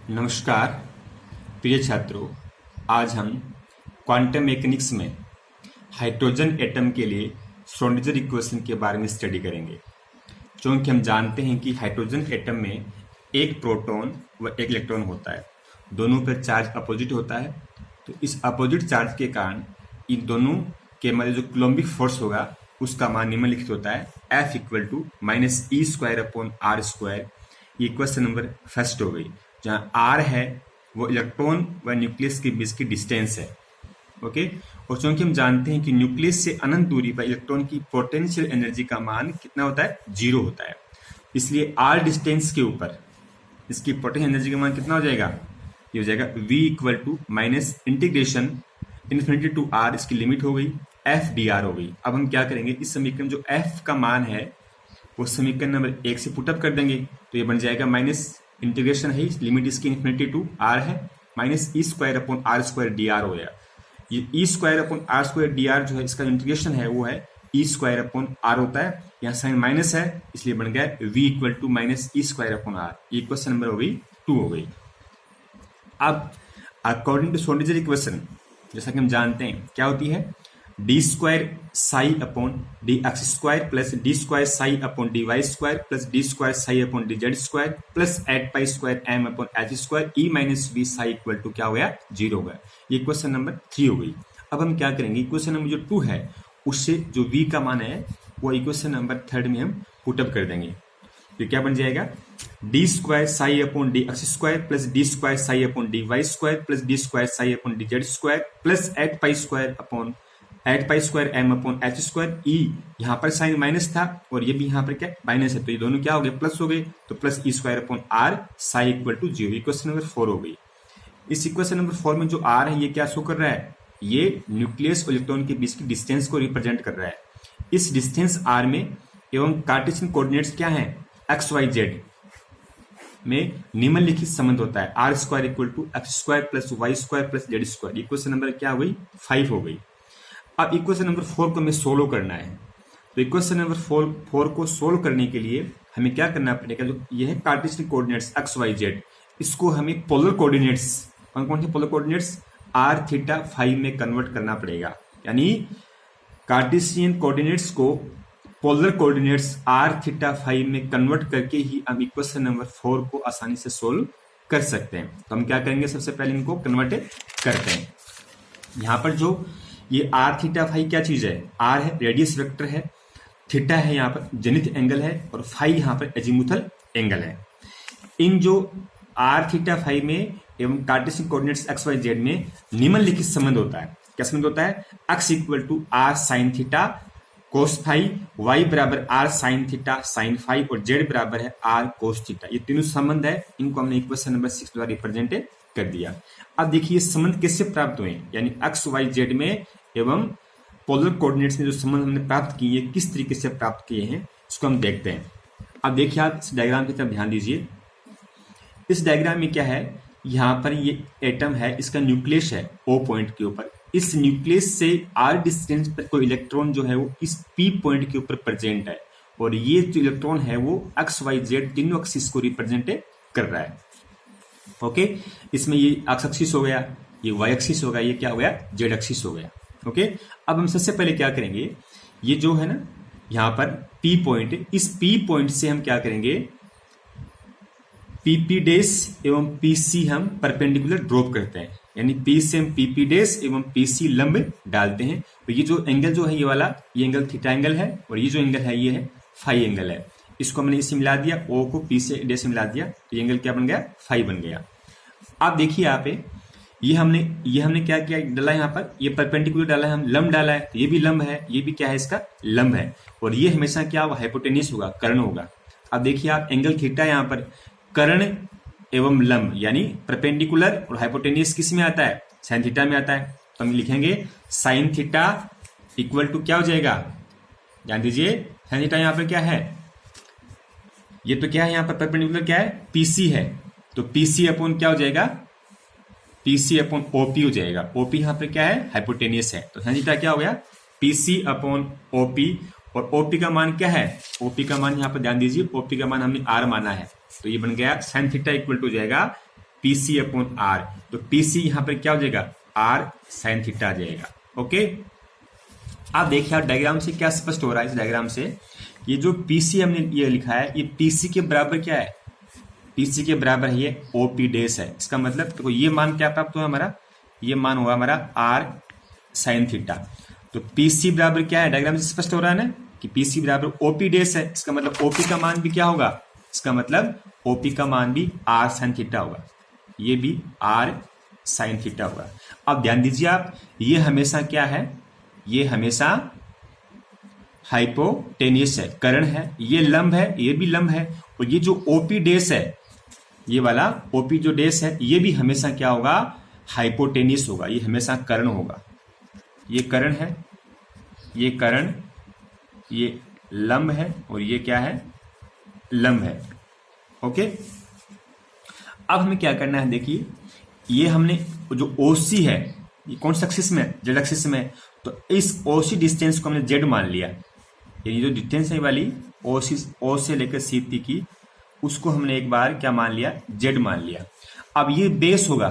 नमस्कार प्रिय छात्रों। आज हम क्वांटम मैकेनिक्स में हाइड्रोजन एटम के लिए श्रोडिंगर इक्वेशन के बारे में स्टडी करेंगे। क्योंकि हम जानते हैं कि हाइड्रोजन एटम में एक प्रोटॉन व एक इलेक्ट्रॉन होता है, दोनों पर चार्ज अपोजिट होता है। तो इस अपोजिट चार्ज के कारण इन दोनों के मध्य जो कूलम्बिक फोर्स होगा उसका मान निम्नलिखित होता है, F = -E²/r²। ये क्वेश्चन नंबर फर्स्ट हो गई, जहाँ R है वो इलेक्ट्रॉन व न्यूक्लियस के बीच की डिस्टेंस है। ओके, और चूंकि हम जानते हैं कि न्यूक्लियस से अनंत दूरी पर इलेक्ट्रॉन की पोटेंशियल एनर्जी का मान कितना होता है, 0 होता है। इसलिए R डिस्टेंस के ऊपर इसकी पोटेंशियल एनर्जी का मान कितना हो जाएगा, ये हो जाएगा V = -∞ इसकी लिमिट हो गई, F dr हो गई। अब हम क्या करेंगे, इस समीकरण जो F का मान है वो समीकरण नंबर 1 से पुटअप कर देंगे, तो ये बन जाएगा माइनस इंटीग्रेशन है, लिमिट इसकी ∞ है, -E²/r² dr हो गया। ये E²/r² dr जो है इसका इंटीग्रेशन है वो है E²/r होता है, यहाँ साइन माइनस है इसलिए बन गया V = -E²/r। ये क्वेश्चन नंबर हो गई 2 हो गई। अब अकॉर्डिंग टू श्रोडिंगर इक्वेशन, जैसा कि हम जानते हैं क्या होती है, d² ψ/dx² plus d² ψ/dy² plus d² ψ/dz² plus 8π² m/h² e - v ψ क्या हो गया, 0 हो गया। ये क्वेश्चन नंबर 3 हो गई। अब हम क्या करेंगे, इक्वेशन नंबर जो 2 है उससे जो v का मान है वो इक्वेशन नंबर 3 में हम पुटअप कर देंगे। तो क्या बन जाएगा, d² ψ/dx² plus d² ψ/dy² plus d² ψ/dz² plus 8π² m/h²। e यहाँ पर साइन माइनस था और ये भी यहाँ पर क्या माइनस है, तो ये दोनों क्या हो गए, प्लस हो गए, तो प्लस E²/r ψ = 0। इक्वेशन नंबर 4 हो गई। इस इक्वेशन नंबर 4 में जो r है ये क्या शो कर रहा है, ये न्यूक्लियस और इलेक्ट्रॉन के बीच की डिस्टेंस को रिप्रेजेंट कर रहा है। इस डिस्टेंस r में एवं कार्टेशियन कोऑर्डिनेट्स क्या है, x y z में निम्नलिखित संबंध होता है, r² = x² plus y² plus z²। Equation number क्या हो गई, 5 हो गई। अब इक्वेशन नंबर 4 को हमें सोल्व करना है। तो इक्वेशन नंबर 4 को सोल्व करने के लिए हमें क्या करना पड़ेगा, जो ये है Cartesian coordinates x y z, इसको हमें पोलर कोऑर्डिनेट्स, कौन कौन से polar coordinates, r theta phi में कन्वर्ट करना पड़ेगा। यानी कार्टेशियन कोऑर्डिनेट्स को polar coordinates r theta phi में कन्वर्ट करके ही हम इक्वेशन नंबर 4 को आसानी से सोल्व कर सकते हैं। तो हम क्या करेंगे, सबसे पहले इनको कन्वर्ट करते हैं। यहाँ पर जो ये r थीटा फाई क्या चीज है, r है रेडियस वेक्टर है, थीटा है यहाँ पर जेनिथ एंगल है, और फाई यहाँ पर एजीमुथल एंगल है। इन जो r थीटा फाई में एवं Cartesian coordinates x y z में निम्नलिखित संबंध होता है। क्या संबंध होता है, x = r sin theta cos phi, y = r sin theta sine phi, और z बराबर है r कोस थीटा। ये तीनों संबंध है, इनको हमने इक्वेशन नंबर 6 द्वारा रिप्रेजेंट कर दिया। अब देखिए संबंध किससे प्राप्त हुए, यानी x y z में एवं पोलर कोऑर्डिनेट्स में जो संबंध हमने प्राप्त किए किस तरीके से प्राप्त किए हैं इसको हम देखते हैं। अब देखिए आप इस डायग्राम की तरफ ध्यान दीजिए। इस डायग्राम में क्या है, यहाँ पर ये एटम है, इसका न्यूक्लियस है O पॉइंट के ऊपर। इस न्यूक्लियस से r डिस्टेंस पर कोई इलेक्ट्रॉन जो है वो इस P पॉइंट के ऊपर प्रेजेंट है, और ये जो इलेक्ट्रॉन है वो x y z तीनों एक्सिस को रिप्रेजेंट कर रहा है। ओके, इसमें ये x एक्सिस हो गया, ये y एक्सिस हो गया, ये क्या हो गया, z एक्सिस हो गया। ओके, अब हम सबसे पहले क्या करेंगे, ये जो है ना यहाँ पर P पॉइंट, इस P पॉइंट से हम क्या करेंगे, PP डैश एवं PC हम परपेंडिकुलर ड्रॉप करते हैं, यानी P से हम PP डैश एवं PC लंब डालते हैं। तो ये जो एंगल जो है ये वाला, ये एंगल थीटा एंगल है, और ये जो एंगल है ये है फाई एंगल है। इसको हमने इससे मिला दिया, O को P से डैश से मिला दिया, तो ये एंगल क्या बन गया, फाई बन गया। आप देखिए यहाँ पे ये हमने क्या किया, डाला यहाँ पर, ये परपेंडिकुलर डाला है, हम लंब डाला है, तो ये भी लंब है, ये भी क्या है, इसका लंब है, और ये हमेशा क्या होगा, हाइपोटेन्यूस होगा, कर्ण होगा। अब देखिए आप एंगल थीटा यहाँ पर कर्ण एवं लंब, यानी परपेंडिकुलर और हाइपोटेन्यूस किस में आता है, साइन थीटा में आता है। तो हम लिखेंगे साइन थीटा इक्वल टू क्या हो जाएगा, ध्यान दीजिए, साइन थीटा यहाँ पर क्या है, ये तो क्या है यहाँ पर परपेंडिकुलर क्या है, PC है, तो PC अपॉन क्या हो जाएगा, PC अपॉन OP हो जाएगा। OP यहाँ पर क्या है, हाइपोटेन्यूस है, तो साइन थीटा क्या हो गया, PC अपॉन OP, और OP का मान क्या है, OP का मान यहाँ पर ध्यान दीजिए, OP का मान हमने R माना है, तो ये बन गया साइन थीटा इक्वल टू जाएगा PC अपॉन R। तो PC यहां पर क्या हो जाएगा, R sin थीटा आ जाएगा। ओके, आप देखिए डायग्राम से क्या स्पष्ट हो रहा है। इस डायग्राम से ये जो PC हमने ये लिखा है, ये PC के बराबर क्या है, PC के बराबर है ये OP डैश है। इसका मतलब तो ये मान क्या प्राप्त हुआ हमारा, ये मान हुआ हमारा R sin थीटा। तो PC बराबर क्या है, डायग्राम से स्पष्ट हो रहा है ना कि PC बराबर OP डैश है। इसका मतलब OP का मान भी क्या होगा, इसका मतलब OP का मान भी R sin थीटा होगा, ये भी R sin थीटा होगा। अब ध्यान दीजिए आप, ये हमेशा क्या है, ये हमेशा हाइपोटेनियस है, कर्ण है, ये लंब है, ये भी लंब है। और ये जो OP डैश है, ये वाला OP जो डैश है, ये भी हमेशा क्या होगा, हाइपोटेनियस होगा, ये हमेशा कर्ण होगा। ये कर्ण है, ये कर्ण, ये लंब है और ये क्या है, लंब है। ओके, अब हमें क्या करना है, देखिए ये हमने जो OC है, ये कौन सा एक्सिस में, जेड एक्सिस में, तो इस OC डिस्टेंस को हमने जेड मान लिया। यानी जो डिस्टेंस है वाली O से लेकर C की, उसको हमने एक बार क्या मान लिया, जेड मान लिया। अब ये बेस होगा,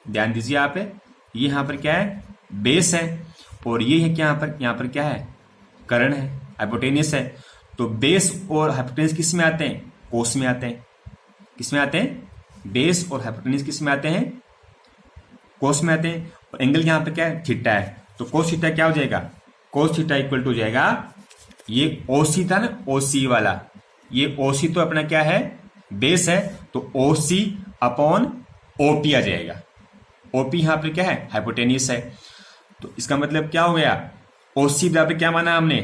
ध्यान दीजिए आप, ये यहाँ पर क्या है, बेस है, और ये है क्या, यहाँ पर क्या है, कर्ण है, हाइपोटेनियस है। तो बेस और हाइपोटेनियस किस में आते हैं, कोस में आते हैं। किस में आते हैं, बेस और हाइपोटेनियस किस में आते हैं, कोस में आते हैं। और एंगल यहाँ पे क्या है, थीटा है। तो कोस थीटा क्या हो जाएगा, कोस थीटा इक्वल टू हो जाएगा, ये OC था ना, OC वाला, ये OC तो अपना क्या है, बेस है, तो OC अपॉन OP आ जाएगा। OP यहाँ पर क्या है, हाइपोटेनियस है। तो इसका मतलब क्या हो गया, OC बराबर क्या माना हमने,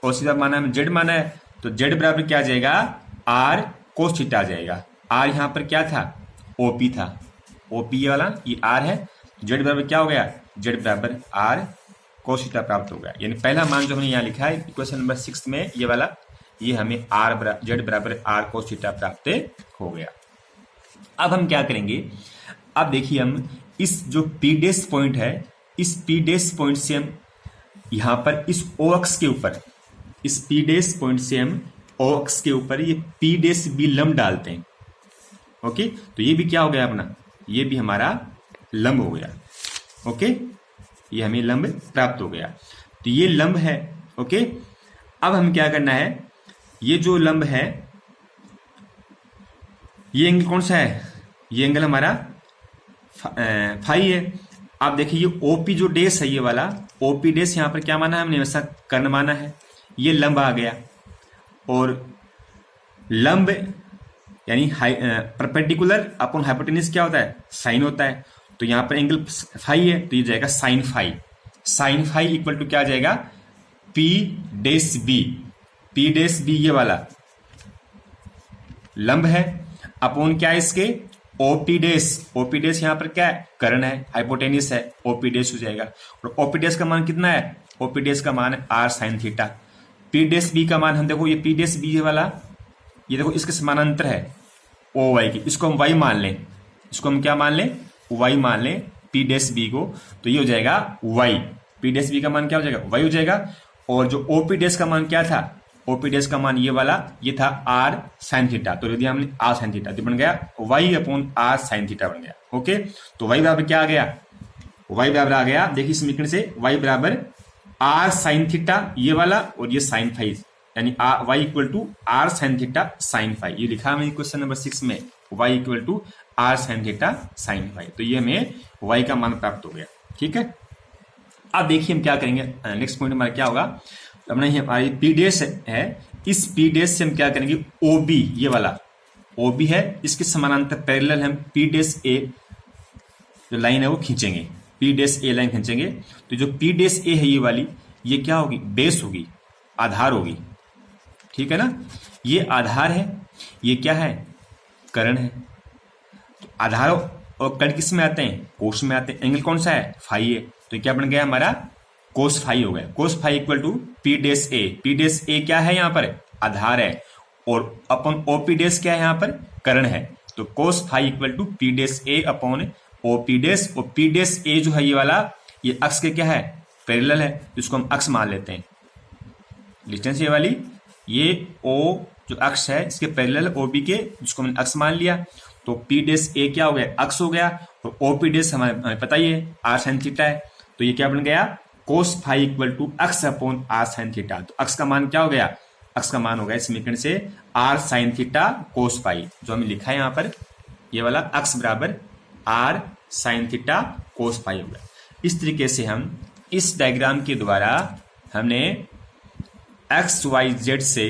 OC बराबर माना हमने जेड माना है, तो जेड बराबर क्या आ जाएगा, R कोस थीटा आ जाएगा। R यहाँ पर क्या था, OP था, OP ये वाला, ये R है, जेड बराबर क्या हो गया, जेड बराबर R कोस थीटा प्राप्त हो गया। यानी पहला मान जो हमने यहाँ लिखा है इक्वेशन नंबर 6 में, ये वाला, ये हमें जेड बराबर R कोस थीटा प्राप्त हो गया। अब हम क्या करेंगे, अब देखिए हम इस जो P डैश पॉइंट है, इस P डैश पॉइंट से हम यहाँ पर इस O अक्ष के ऊपर, इस P डैश पॉइंट से हम O अक्ष के ऊपर ये P डैश B लंब डालते हैं। ओके, तो ये भी क्या हो गया अपना, ये भी हमारा लंब हो गया। ओके, ये हमें लंब प्राप्त हो गया। तो ये लंब है। ओके, अब हम क्या करना है, ये जो लंब है, ये एंगल कौन सा है, ये एंगल हमारा फाई है। आप देखिए ये OP जो डैश है, ये वाला OP डैश यहाँ पर क्या माना है हमने, वैसा कर्ण माना है, ये लंब आ गया। और लंब यानी परपेंडिकुलर अपॉन हाइपोटेनियस क्या होता है, साइन होता है। तो यहाँ पर एंगल फाई है, तो ये जाएगा sine phi. Sine phi equal to क्या आ जाएगा, P dash B। P dash B ये वाला लंब है, अपॉन क्या है इसके, OP डैश। OP डैश यहाँ पर क्या है, कर्ण है, हाइपोटेनियस है, OP डैश हो जाएगा। और OP डैश का मान कितना है, OP डैश का मान है R sin theta. P dash B का मान हम देखो, ये P डैश B ये वाला, ये देखो इसके समानांतर है OY की, इसको हम Y मान लें, इसको हम क्या मान लें, Y मान लें P डैश B को, तो ये हो जाएगा Y। P डैश B का मान क्या हो जाएगा, Y हो जाएगा। और जो OP डैश का मान क्या था, OP डैश का मान ये वाला, ये था R sin थीटा। तो यदि हमने R sin थीटा, तो बन गया Y upon R sin theta बन गया। ओके, तो Y बराबर क्या आ गया, Y बराबर आ गया, देखिए समीकरण से Y बराबर R sin थीटा ये वाला, और ये sin फाई, यानी Y equal to R sin theta sin phi. ये लिखा हमें क्वेश्चन नंबर 6 में, Y equal to R sin theta sin phi. तो ये हमें Y का मान प्राप्त हो गया। ठीक है, अब देखिए हम क्या करेंगे, नेक्स्ट पॉइंट हमारा क्या होगा, अपना ये हमारी P डैश है, इस P डैश से हम क्या करेंगे, OB ये वाला OB है, इसके समानांतर पैरेलल हम P डैश A जो लाइन है वो खींचेंगे, P डैश A लाइन खींचेंगे। तो जो P डैश A है ये वाली, ये क्या होगी, बेस होगी, आधार होगी। ठीक है ना, ये आधार है, ये क्या है, कर्ण है। तो आधार और कर्ण किस में आते हैं, कोस में आते हैं। एंगल कौन सा है, फाई है, तो क्या बन गया हमारा, कोस फाई हो गया। Cos phi equal to P dash A। P dash A क्या है, यहाँ पर आधार है, और अपॉन OP डैश क्या है, यहाँ पर कर्ण है। तो cos phi equal to P dash A upon OP dash. और P डैश A जो है ये वाला, ये अक्ष के क्या है, पैरेलल है, जिसको हम अक्ष मान लेते हैं। डिस्टेंस ये वाली, ये O जो अक्ष है इसके पैरेलल OB के, जिसको हमने अक्ष मान लिया। तो पी डेस ए क्या हो गया, अक्स हो गया, और ओपी डेस हमें पता ही है आर साइन थीटा है, तो ये क्या बन गया, cos phi equal to x upon r sine theta. तो अक्स का मान क्या हो गया, अक्स का मान हो गया इस समीकरण से r sine theta cos phi, जो हमने लिखा है यहां पर, ये वाला अक्स बराबर r sine theta cos phi होगा। इस तरीके से हम इस डायग्राम के द्वारा हमने एक्स वाई जेड से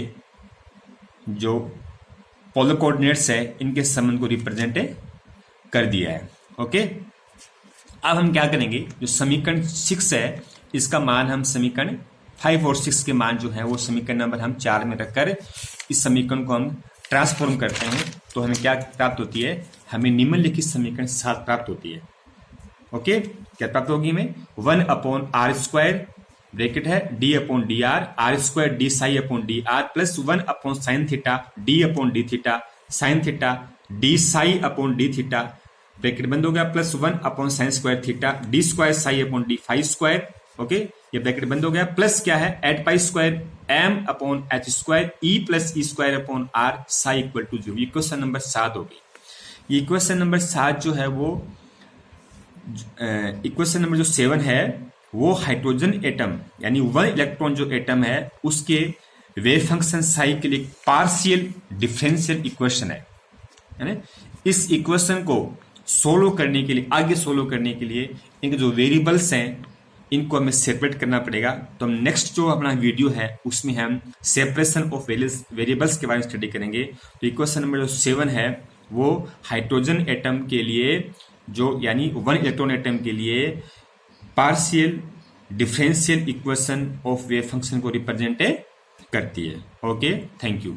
जो पोलर कोऑर्डिनेट्स है इनके संबंध को रिप्रेजेंट कर दिया है। ओके, अब हम क्या करेंगे, जो समीकरण 6 है इसका मान हम समीकरण 5 और 6 के मान जो है वो समीकरण नंबर हम 4 में रखकर इस समीकरण को हम ट्रांसफॉर्म करते हैं, तो हमें क्या प्राप्त होती है, हमें निम्नलिखित समीकरण 7 प्राप्त होती है। ओके, क्या प्राप्त होगी हमें, 1 अपॉन आर स्क्वायर ब्रैकेट है d upon d r square d psi upon d r plus 1 upon sine theta d upon d theta sine theta d psi upon d theta bracket बंद हो गया, plus 1 upon sine square theta d square psi upon d phi square. Okay, ये bracket बंद हो गया, plus क्या है eight pi square m upon h square E plus E square upon r psi equal to 0। Equation number 7 हो गई। Equation number 7 जो है वो इक्वेशन नंबर जो 7 है वो हाइड्रोजन एटम यानी 1 इलेक्ट्रॉन जो एटम है उसके वेव फंक्शन साई के लिए पार्शियल डिफरेंशियल इक्वेशन है ना। इस इक्वेशन को सोल्व करने के लिए, आगे सोल्व करने के लिए इनके जो वेरिएबल्स हैं इनको हमें सेपरेट करना पड़ेगा। तो हम नेक्स्ट जो अपना वीडियो है उसमें हम सेपरेशन ऑफ वेरिएबल्स के बारे में स्टडी करेंगे। तो इक्वेशन नंबर जो 7 है वो हाइड्रोजन एटम के लिए जो यानी 1 इलेक्ट्रॉन एटम के लिए partial differential equation of wave function को रिप्रेजेंट करती है। Okay, thank you.